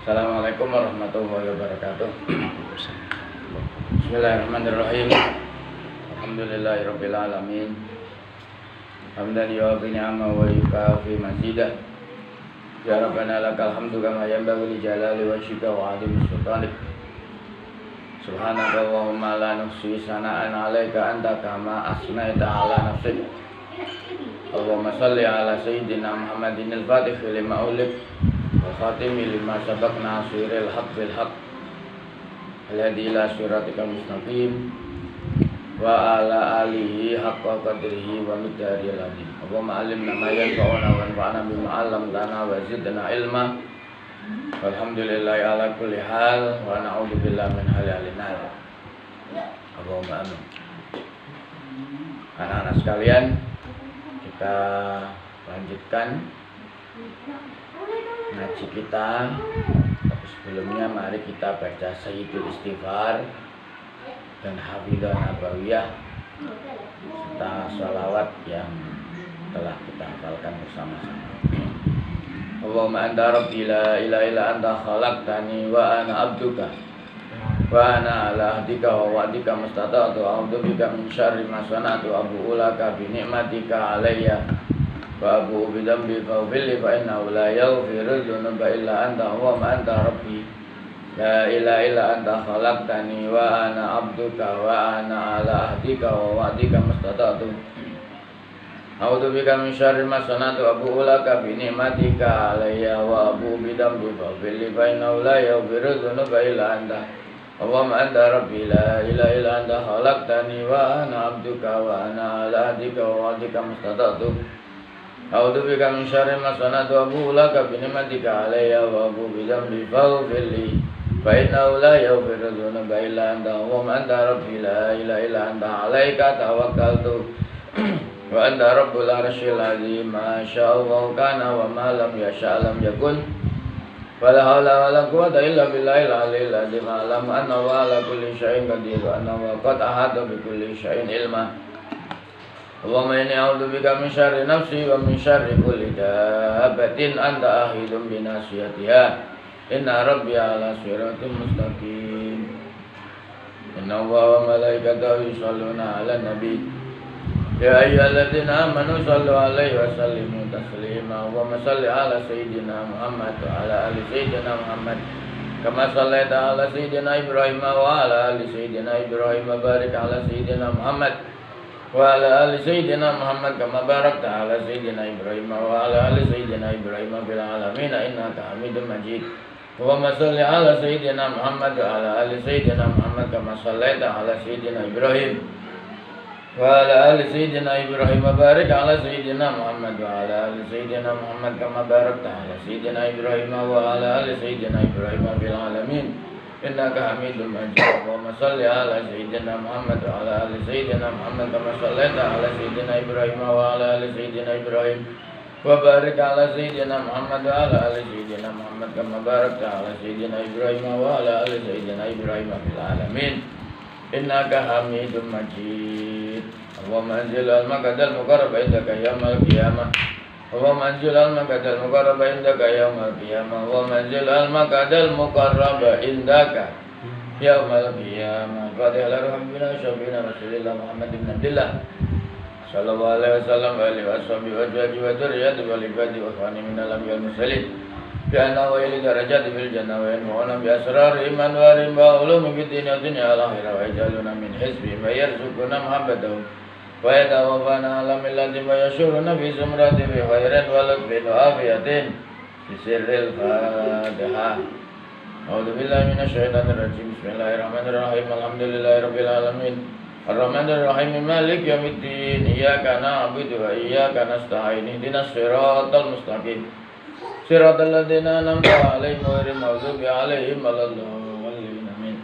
Assalamualaikum warahmatullahi wabarakatuh. Bismillahirrahmanirrahim. Alhamdulillahirabbil alamin. Hamdan yuwafi ni'amahu wa yukafi mazidah. Ya Rabbana lakal hamdu kama yanbaghi li jalali wajhika wa 'azimi sultanik. Subhanaka Allahumma la nuhsi sana'an 'alaika anta kama asnaita 'ala nafsik. Allahumma shalli 'ala sayyidina Muhammadin al-Fatih lima ulik wa khatimi lima sabaq nasiril haqq bil haqq alladzi ila siratikal mustaqim wa ala alihi haqqa qadrihi wa miqdaril azim. Allahumma 'allimna ma yanfa'una wa anfa'na bima 'allamtana wa zidna ilma. Walhamdulillahi ala kulli hal wa na'udzubillahi min halil nar. Allahumma amin. Anak-anak sekalian, kita lanjutkan ngaji kita. Tapi sebelumnya mari kita baca Sayyidul Istighfar dan Hafidhah Nabawiyah serta sholawat yang telah kita hafalkan bersama-sama. Allahumma anta rabbi la ilaha illa anta khalaqtani wa ana abduka wa ana ala ahdika wa wa'dika mastata'tu a'udzu bika min syarri ma sana'tu abu'u laka bi ni'matika alayya wa abu'u bi dhanbi faghfir li fa innahu la yaghfiru dzunuba illa anta. Allahumma anta rabbi la ilaha illa anta khalaqtani wa ana abduka wa ana ala ahdika wa wa'dika mastata'tu a'udzu bika min syarri ma sana'tu abu'u laka bi ni'matika alayya wa abu'u bi dhanbi faghfir li fa innahu la yaghfiru dzunuba illa anta. Allahumma anta rabbi la ilaha illa anta khalaqtani wa ana abduka wa ana ala ahdika wa wa'dika mastata'tu a'udzu bika min syarri ma sana'tu abu'u laka bi ni'matika alayya wa abu'u bi dhanbi faghfir li fa innahu la yaghfiru dzunuba illa anta. Allahumma anta rabbi la ilaha illa anta 'alaika tawakkaltu wa anta rabbul arsyil azim. Ma sya'allahu kana wa ma lam yasha' lam yakun. Wala haula wala quwwata illa billahil aliyyil azim. Alam anna wa ala kulli syai'in qadir wa anna wa qad ahata bi kulli syai'in ilma. Allahumma inni a'udzu bika min syarri nafsi wa min syarri kulli dabbatin anta ahidum bi nasiyatiha. Inna rabbi ala siratin mustaqim. Inna Allaha wa malaikatahu yusholluna 'alan nabi. Ya ayyuhalladzina amanu shallu 'alaihi wa sallimu taslima. Allahumma shalli 'ala sayyidina Muhammad wa 'ala ali sayyidina Muhammad kama shallaita 'ala sayyidina Ibrahim wa 'ala ali sayyidina Ibrahim. Barik 'ala sayyidina Muhammad wa 'ala ali sayyidina Muhammad kama barakta 'ala sayyidina Ibrahim wa 'ala ali sayyidina Ibrahim fil 'alamin innaka Hamidum Majid. Allahumma shalli 'ala sayyidina Muhammad wa 'ala ali sayyidina Muhammad kama shallaita 'ala sayyidina Ibrahim wa ala ali sayyidina Ibrahim. Barik ala sayyidina Muhammad wa ala ali sayyidina Muhammad kama barakta ala sayyidina Ibrahim wa ala ali sayyidina Ibrahim fil alamin innaka Hamidum Majid. Allahumma shalli ala sayyidina Muhammad wa ala ali sayyidina Muhammad kama shallaita ala sayyidina Ibrahim wa ala ali sayyidina Ibrahim wa barik ala sayyidina Muhammad wa ala ali sayyidina Muhammad kama barakta ala sayyidina Ibrahim wa ala ali sayyidina Ibrahim fil alamin innaka Hamidum Majid. Allahumma anzil al-maqdal muqarrab indaka yaumal qiyamah. Allahumma anzil al-maqdal muqarrab indaka yaumal qiyamah. Allahumma anzil al-maqdal muqarrab indaka yaumal qiyamah. Fatihah al-rahmina syabina Rasulillah Muhammad ibn Abdullah sallallahu alaihi wasallam wa alihi washabihi wa jahdi wa dzurriyyati wal ibadi wa khani min al-anbiya'i wal mursalin. Bi'anna wa ili darajati fil jannah wa yanfa'una bi asrari iman wa rimba ulumi fid dunya wal akhirah wa yajaluna min hizbi wa yarzuquna mahabbatahu wa yatawaffana ala millati wa yashuruna fi zumrati bi khairin wa lutfin wa afiyatin bi sirril Fatihah. A'udzu billahi minasy syaithanir rajim. Bismillahirrahmanirrahim. Alhamdulillahi rabbil alamin. Ar-Rahmanir Rahim. Maliki yaumiddin. Iyyaka na'budu wa iyyaka nasta'in. Ihdinas siratal mustaqim. Siratal ladzina an'amta 'alaihim ghairil maghdubi 'alaihim waladdallin. Amin.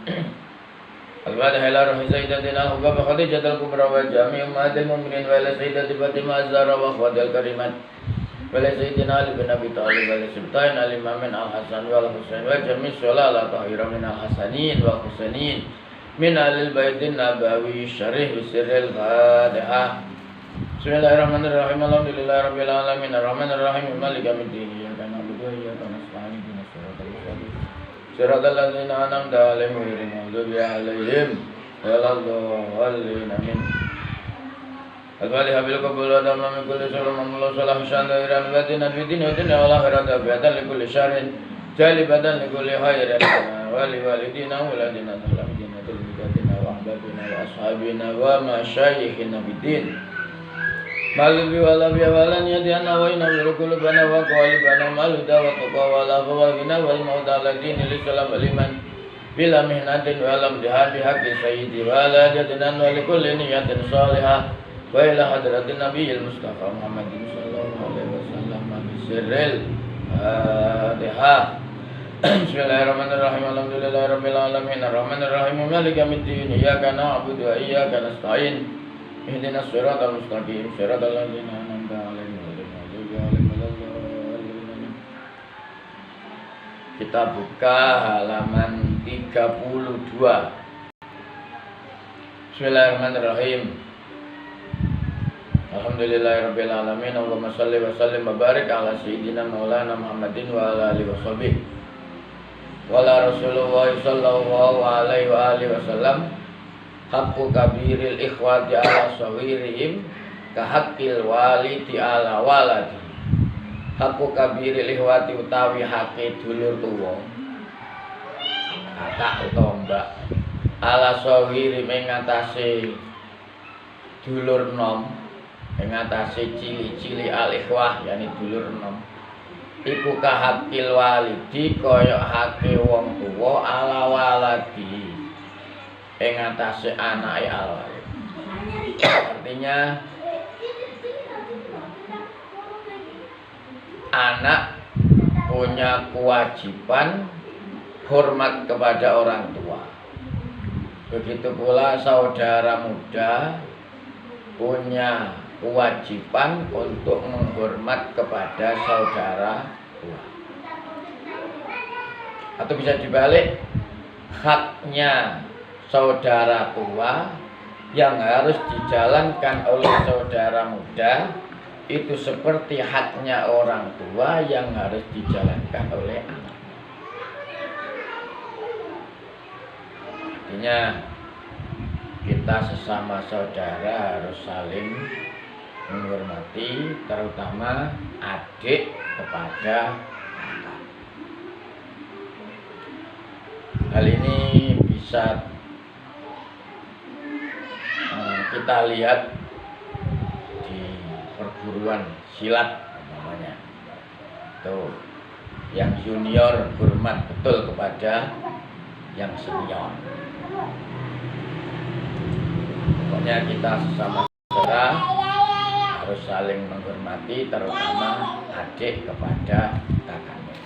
Al-Fatihah ila ruhi sayyidatina Hubab Khadijatul Kubra wa jami' ummatil mu'minin wa ila sayyidati Fatimah Az-Zahra wa akhwatil karimat wa ila sayyidina Ali bin Abi Thalib wa ila Sultan al-Imamin Al-Hasan wal Husain wa jami' sholala tahira min al-Hasanin wa Husainin min alil baitin nabawi syarih bisirril Fatihah. Bismillahirrahmanirrahim. Alhamdulillahirabbil alamin. Arrahmanirrahim. Maliki yaumiddin. Iyyaka na'budu wa iyyaka nasta'in ihdinas siratal mustaqim siratal ladzina an'amta 'alaihim ghairil maghdubi 'alaihim waladdallin amin. Al-Fatihah bil qabul wa tamam min kulli syarrin mamlu salah syandairan wa dinan fi din wa dunya wal akhirati bi'atan li kulli syarrin jalibatan li kulli khairin wa li walidina wa ladina talamidina tilmidatina wa ahbabina wa ashabina wa masyayikhina bid-din Malubi wala biya wala niyadiyana wa ina wirukulubana wa qawalibana maluda wa tuqa wa la qawalina wal mauda ala dini lissalam aliman bila mihnatin wa alam dihadi haqi sayyidi wa ala jadinan wa likulli niyatin salihah wa ila hadratin nabiyil mustafa Muhammadin sallallahu alaihi wasallam bisirril Fatihah. Bismillahirrahmanirrahim. Alhamdulillahi rabbil alamin arrahmanir rahim maliki yaumiddin iyyaka na'budu wa iyyaka nasta'in ihdinas siratal mustaqim siratal ladzina an'amta 'alaihim ghairil maghdubi 'alaihim waladdallin. Kita buka halaman 32. Bismillahirrahmanirrahim. Alhamdulillahirabbil alamin. Allahumma shalli wa sallim wa barik ala sayyidina maulana Muhammadin wa ala alihi washabihi. Wala Rasulullah sallallahu alaihi wa alihi wasallam haqqu kabiril ikhwati ala sawirihim ka haqqil walidi ala waladi. Haqqu kabiril ikhwati utawi hake dulur tuwa kakak utawa mbak ala sawiri ing ngatasé dulur nom ing ngatasé cili-cili al ikhwah yani dulur nom iku ka haqqil walidi kaya hake wong tuwa ala waladi ing atase anake al-walid. Artinya anak punya kewajiban hormat kepada orang tua. Begitu pula saudara muda punya kewajiban untuk menghormat kepada saudara tua. Atau bisa dibalik, haknya saudara tua yang harus dijalankan oleh saudara muda itu seperti haknya orang tua yang harus dijalankan oleh anak. Artinya kita sesama saudara harus saling menghormati, terutama adik kepada kakak. Hal ini bisa kita lihat di perguruan silat namanya. Tuh, yang junior hormat betul kepada yang senior. Pokoknya kita sesama saudara harus saling menghormati, terutama adik kepada kakaknya.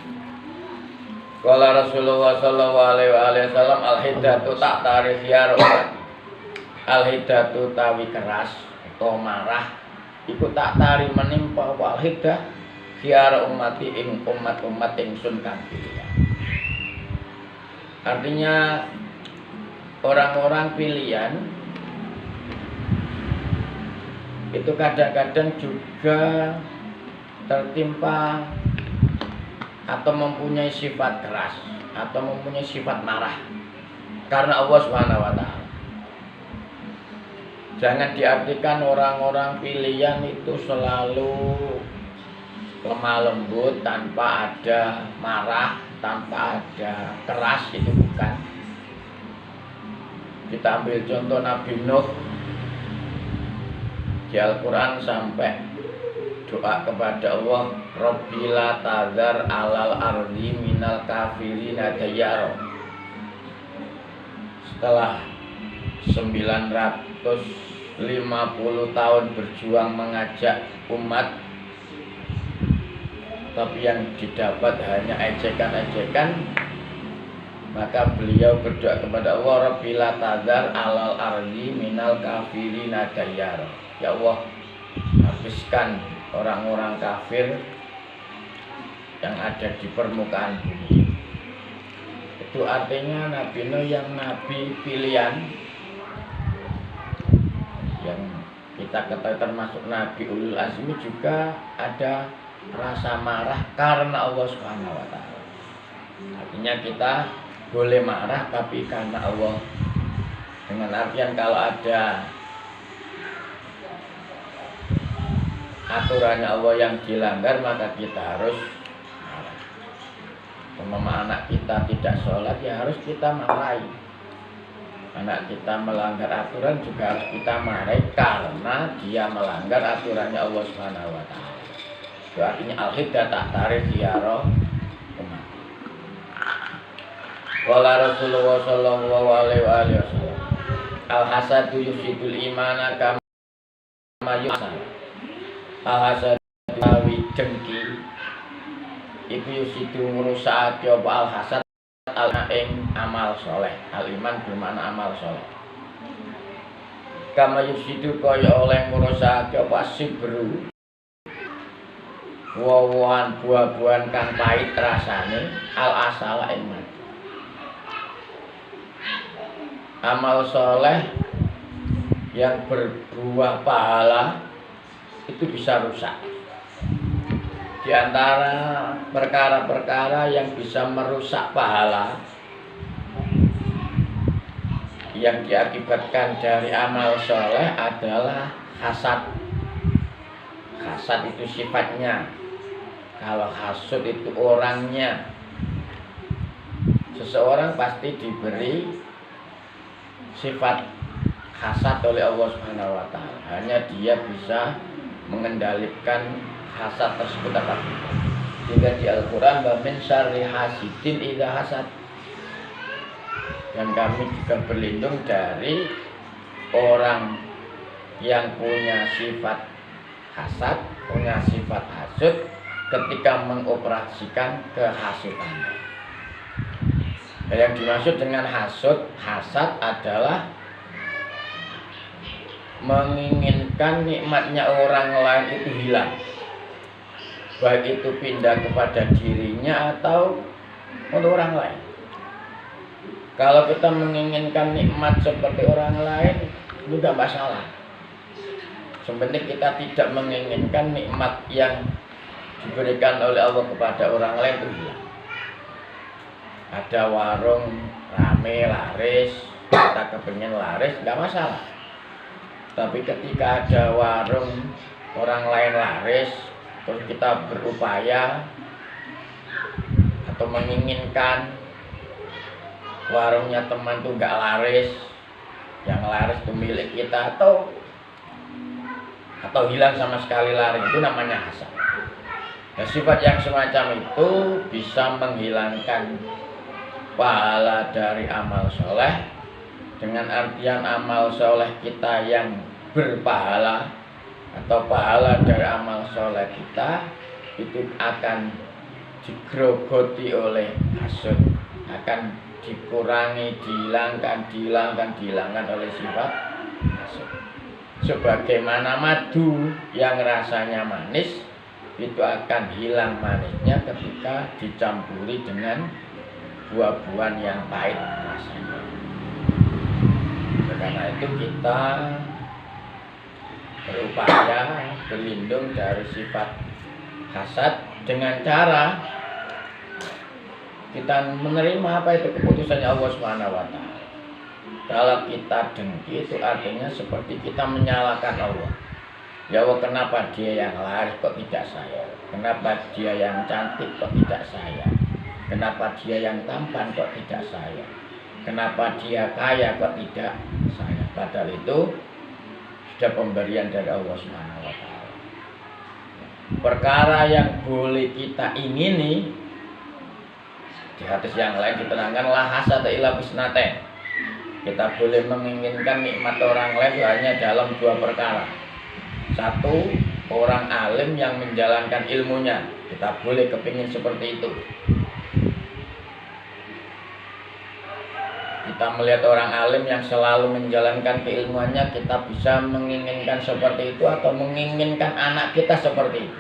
Qala Rasulullah sallallahu alaihi wasallam al-hiddatu ta'tarif ya rahmati. Al-hiddatu tawi keras atau marah iku tak tari menimpa al-hiddah khiar ummati ing umat-umat ingsun kang pilihan. Artinya orang-orang pilihan itu kadang-kadang juga tertimpa atau mempunyai sifat keras atau mempunyai sifat marah karena Allah Subhanahu wa taala. Jangan diartikan orang-orang pilihan itu selalu lemah lembut tanpa ada marah, tanpa ada keras, itu bukan. Kita ambil contoh Nabi Nuh di Al-Quran sampai doa kepada Allah, Rabbi la tadhar alal ardi minal kafirina dayyara. Setelah 950 tahun berjuang mengajak umat, tapi yang didapat hanya ejekan-ejekan, maka beliau berdoa kepada Allah, Rabbi la tadhar alal ardi minal kafirina dayyara. Ya Allah, habiskan orang-orang kafir yang ada di permukaan bumi. Itu artinya Nabi Nuh yang nabi pilihan, yang kita ketahui termasuk Nabi Ulul Azmi, juga ada rasa marah karena Allah Subhanahu wa taala. Artinya kita boleh marah tapi karena Allah. Dengan artian kalau ada aturannya Allah yang dilanggar maka kita harus marah. Umpama anak kita tidak sholat ya harus kita marahi. Anak kita melanggar aturan juga harus kita marahi karena dia melanggar aturannya Allah Subhanahu wa taala. Itu artinya al-hiddah ta'tarif ziyarah umat. Qala Rasulullah sallallahu alaihi wasallam al-hasadu yusidul imana kama yusal. Al-hasadu awi dengki iku yusidu ngrusak apa al-hasad al-ing amal soleh. Al-iman bermakna amal soleh. Kama yusidu kaya oleh ngrusak apa sibru wowohan buah-buahan kang pahit rasane al-asala ing mati. Amal soleh yang berbuah pahala itu bisa rusak. Di antara perkara-perkara yang bisa merusak pahala yang diakibatkan dari amal soleh adalah hasad. Hasad itu sifatnya. Kalau hasud itu orangnya. Seseorang pasti diberi sifat hasad oleh Allah Subhanahu wa taala. Hanya dia bisa mengendalikan hasad tersebut apa tidak. Jika di Al-Qur'an wa min syarri hasidin idza hasad. Dan kami juga berlindung dari orang yang punya sifat hasad, punya sifat hasud ketika mengoperasikan kehasudannya. Yang dimaksud dengan hasud, hasad adalah menginginkan nikmatnya orang lain itu hilang, baik itu pindah kepada dirinya atau untuk orang lain. Kalau kita menginginkan nikmat seperti orang lain, itu tidak masalah. Sebenarnya kita tidak menginginkan nikmat yang diberikan oleh Allah kepada orang lain itu hilang. Ada warung rame laris, kita kepengen laris, tidak masalah. Tapi ketika ada warung orang lain laris, terus kita berupaya atau menginginkan warungnya teman itu nggak laris, yang laris itu milik kita atau hilang sama sekali laris, itu namanya hasad. Nah, sifat yang semacam itu bisa menghilangkan pahala dari amal soleh, dengan artian amal soleh kita yang berpahala atau pahala dari amal soleh kita itu akan digrogoti oleh hasud, akan dikurangi, dihilangkan oleh sifat hasud. Sebagaimana madu yang rasanya manis itu akan hilang manisnya ketika dicampuri dengan buah-buahan yang pahit rasanya. Karena itu kita berupaya berlindung dari sifat hasad dengan cara kita menerima apa itu keputusannya Allah Subhanahu wa taala. Kalau kita dengki itu artinya seperti kita menyalahkan Allah. Ya Allah, kenapa dia yang laris kok tidak saya? Kenapa dia yang cantik kok tidak saya? Kenapa dia yang tampan kok tidak saya? Kenapa dia kaya kok tidak saya? Padahal itu sudah pemberian dari Allah Subhanahu wa taala. Perkara yang boleh kita ingini, di hadis yang lain diterangkan la hasada illa bisnaten. Kita boleh menginginkan nikmat orang lain hanya dalam dua perkara. Satu, orang alim yang menjalankan ilmunya, kita boleh kepingin seperti itu. Kita melihat orang alim yang selalu menjalankan keilmuannya, kita bisa menginginkan seperti itu atau menginginkan anak kita seperti itu.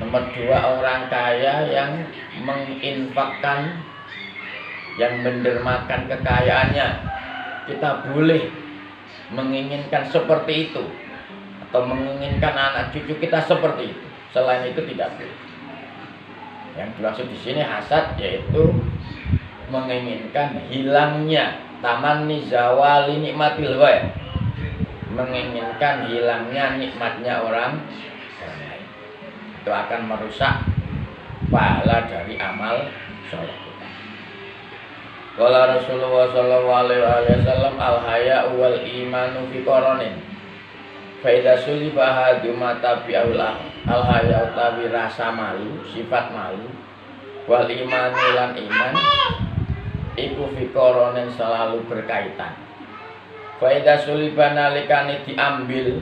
Nomor dua, orang kaya yang menginfakkan, yang mendermakan kekayaannya, kita boleh menginginkan seperti itu atau menginginkan anak cucu kita seperti itu. Selain itu tidak boleh. Yang dimaksud di sini hasad yaitu menginginkan hilangnya tamanni zawali nikmatil ghair, menginginkan hilangnya nikmatnya orang lain. Itu akan merusak pahala dari amal sholat kita. Qala Rasulullah sallallahu alaihi wasallam al-haya'u wal imanu fi qaranin. Fa idza suliba haduma tabi'ul al-haya'u tabi rasa malu, sifat malu, wal imanu lan iman iku fi qaranin selalu berkaitan. Fa idza suliba nalikane diambil,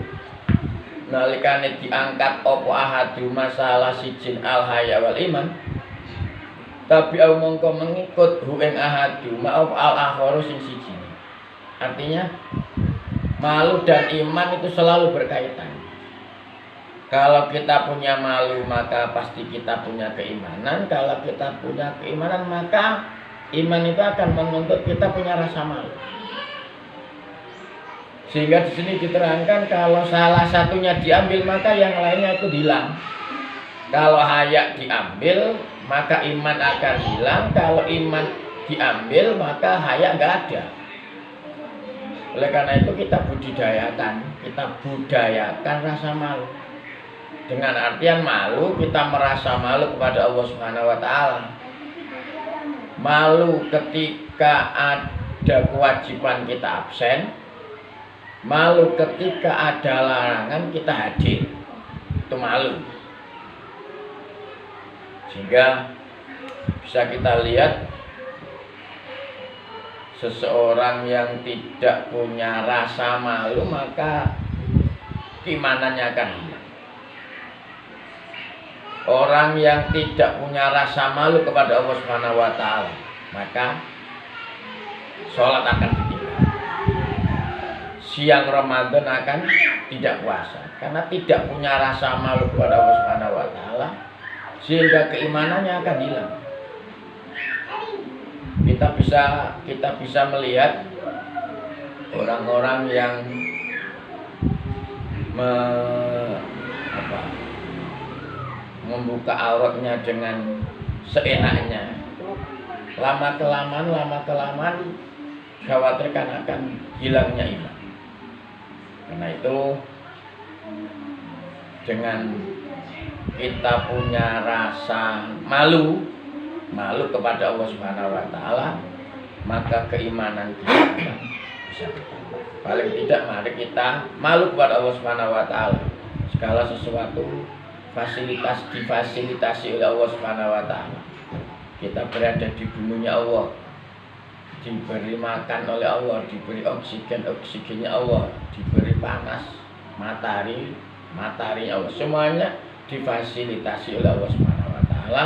nalikane diangkat apa ahaduma salah sijin al-haya wal iman, tapi au mongko mengikut hu ing ahaduma apa al-akharu sing siji. Artinya malu dan iman itu selalu berkaitan. Kalau kita punya malu maka pasti kita punya keimanan. Kalau kita punya keimanan maka iman itu akan menuntut kita punya rasa malu. Sehingga di sini diterangkan kalau salah satunya diambil maka yang lainnya itu hilang. Kalau haya diambil maka iman akan hilang. Kalau iman diambil maka haya nggak ada. Oleh karena itu kita budidayakan rasa malu. Dengan artian malu, kita merasa malu kepada Allah Subhanahu wa taala. Malu ketika ada kewajiban kita absen. Malu ketika ada larangan kita hadir. Itu malu. Sehingga bisa kita lihat seseorang yang tidak punya rasa malu maka keimanannya akan hilang. Orang yang tidak punya rasa malu kepada Allah Subhanahu wa taala maka sholat akan ditinggal. Siang Ramadan akan tidak puasa karena tidak punya rasa malu kepada Allah Subhanahu wa taala, sehingga keimanannya akan hilang. Kita bisa melihat orang-orang yang membuka auratnya dengan seenaknya. Lama kelamaan khawatirkan akan hilangnya iman. Karena itu dengan kita punya rasa malu kepada Allah Subhanahu wa taala, maka keimanan kita bisa bertambah. Paling tidak mari kita malu kepada Allah Subhanahu wa taala. Segala sesuatu difasilitasi oleh Allah Subhanahu wa taala. Kita berada di buminya Allah, diberi makan oleh Allah, diberi oksigennya Allah, diberi panas matahari Allah. Semuanya difasilitasi oleh Allah Subhanahu wa taala.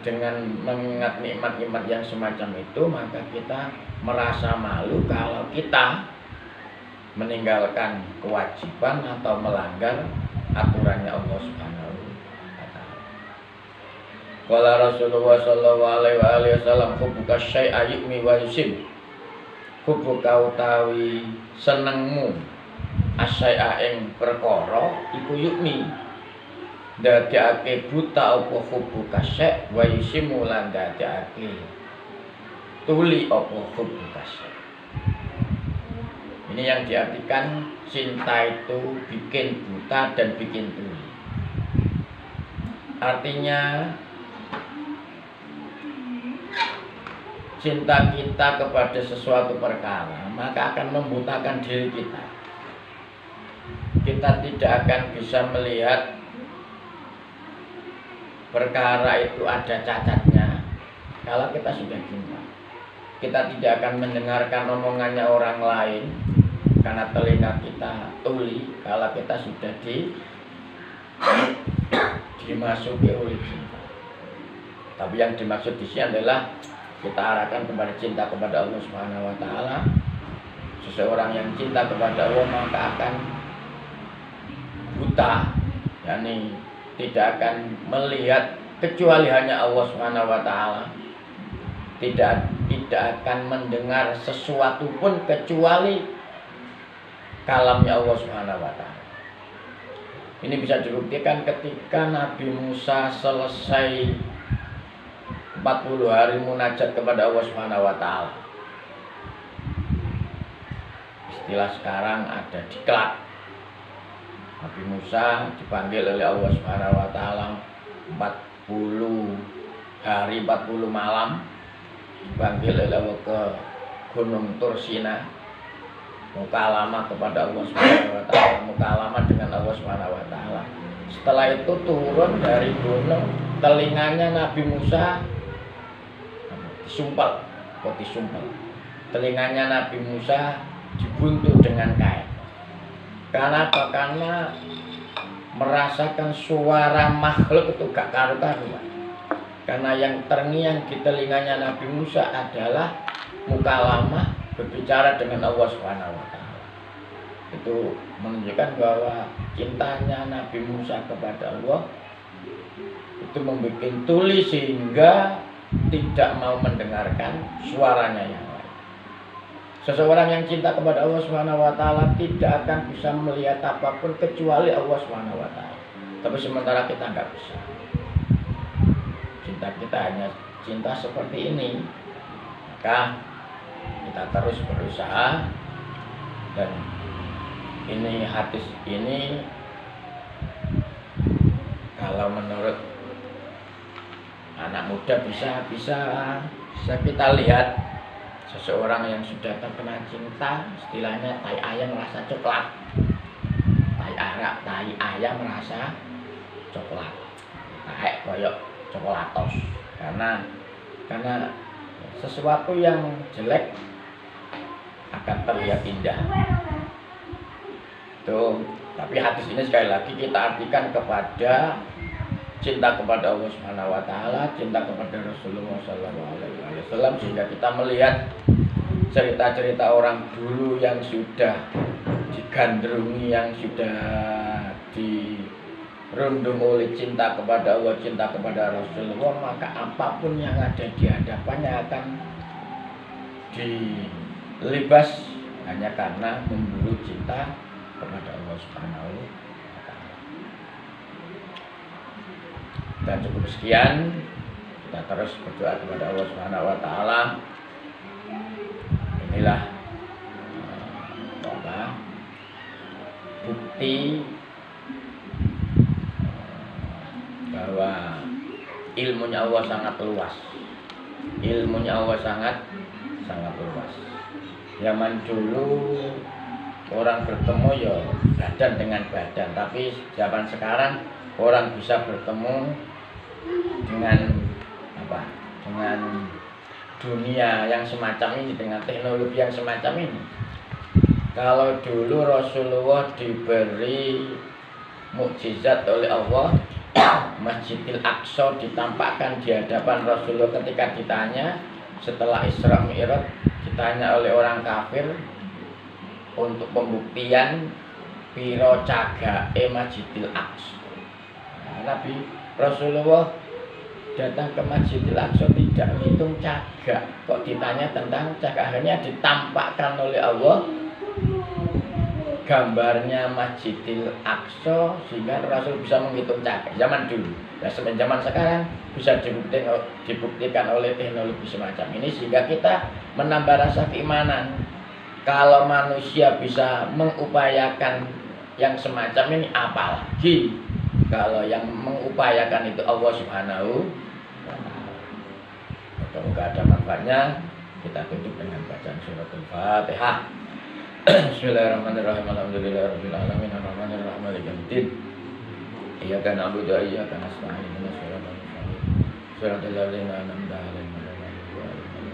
Dengan mengingat nikmat-nikmat yang semacam itu, maka kita merasa malu kalau kita meninggalkan kewajiban atau melanggar aturannya Allah Subhanahu wa taala. Qala Rasulullah sallallahu alaihi wasallam hubbuka syai'a yu'mi wa yusim. Hubbuka utawi senengmu asyai'a ing perkara iku yu'mi, dadekake buta apa hubbuka syai' wa yusimu lan dadekake tuli apa hubbuka syai'. Ini yang diartikan cinta itu bikin buta dan bikin tuli. Artinya cinta kita kepada sesuatu perkara maka akan membutakan diri kita. Kita tidak akan bisa melihat perkara itu ada cacatnya kalau kita sudah cinta. Kita tidak akan mendengarkan omongannya orang lain karena telinga kita tuli kalau kita sudah dimasuki oleh cinta. Tapi yang dimaksud di sini adalah kita arahkan kepada cinta kepada Allah Subhanahu wa taala. Seseorang yang cinta kepada Allah maka akan buta, yakni tidak akan melihat kecuali hanya Allah Subhanahu wa taala. Tidak akan mendengar sesuatu pun kecuali kalamnya Allah Subhanahu wa taala. Ini bisa dibuktikan ketika Nabi Musa selesai 40 hari munajat kepada Allah Subhanahu wa taala. Istilah sekarang ada diklat. Nabi Musa dipanggil oleh Allah Subhanahu wa taala 40 hari 40 malam, dipanggil oleh Allah ke Gunung Tursina, mukalamah kepada Allah Subhanahu wa taala, mukalamah dengan Allah Subhanahu wa taala. Setelah itu turun dari gunung, telinganya Nabi Musa disumpal. Telinganya Nabi Musa dibuntu dengan kain. Karena apa? Karena merasakan suara makhluk itu gak karu-karuan. Karena yang terngiang di telinganya Nabi Musa adalah mukalamah, berbicara dengan Allah Subhanahu wa taala. Itu menunjukkan bahwa cintanya Nabi Musa kepada Allah itu membuat tuli sehingga tidak mau mendengarkan suaranya yang lain. Seseorang yang cinta kepada Allah Subhanahu wa taala tidak akan bisa melihat apapun kecuali Allah Subhanahu wa taala. Tapi sementara kita nggak bisa. Cinta kita hanya cinta seperti ini. Maka kita terus berusaha, dan ini hadis ini kalau menurut anak muda bisa kita lihat seseorang yang sudah terkena cinta, istilahnya tai ayam rasa coklat. Tai ayam rasa coklat. Kayak koyok coklatos. Karena sesuatu yang jelek akan terlihat indah. Tuh, tapi hadis ini sekali lagi kita artikan kepada cinta kepada Allah Subhanahu wa taala, cinta kepada Rasulullah sallallahu alaihi wasallam, sehingga kita melihat cerita-cerita orang dulu yang sudah digandrungi, yang sudah dirundung oleh cinta kepada Allah, cinta kepada Rasulullah, maka apapun yang ada di hadapannya akan dilibas hanya karena memburu cinta kepada Allah Subhanahu wa taala. Dan cukup sekian, kita terus berdoa kepada Allah Subhanahu wa taala. Inilah bukti bahwa ilmunya Allah sangat luas. Ilmunya Allah sangat luas. Zaman dulu orang bertemu ya badan dengan badan, tapi zaman sekarang orang bisa bertemu dengan dunia yang semacam ini, dengan teknologi yang semacam ini. Kalau dulu Rasulullah diberi mukjizat oleh Allah, Masjidil Aqsa ditampakkan di hadapan Rasulullah ketika ditanya setelah Isra Mi'raj, ditanya oleh orang kafir untuk pembuktian piro cagake Masjidil Aqsa. Nabi Rasulullah datang ke Masjidil Aqsa tidak menghitung cagak. Kok ditanya tentang cagak, akhirnya ditampakkan oleh Allah gambarnya Masjidil Aqsa sehingga Rasul bisa menghitung cagak zaman dulu. Nah, zaman sekarang bisa dibuktikan oleh teknologi semacam ini, sehingga kita menambah rasa keimanan. Kalau manusia bisa mengupayakan yang semacam ini, apalagi kalau yang mengupayakan itu Allah Subhanahu wa taala. Semoga ada manfaatnya. Kita tutup dengan bacaan suratul Fatihah. Bismillahirrahmanirrahim. Alhamdulillahirabbil alamin. Arrahmanirrahim. Maliki yaumiddin. Iyyaka na'budu wa iyyaka nasta'in. Ihdinas siratal mustaqim. Shiratal ladzina an'amta 'alaihim ghairil maghdubi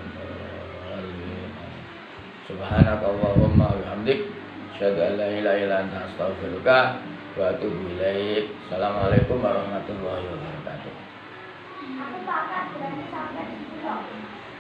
'alaihim. Subhanakallahumma wa bihamdik, asyhadu an la ilaha illa anta, astaghfiruka wa atubu ilaik. Assalamualaikum warahmatullahi wabarakatuh.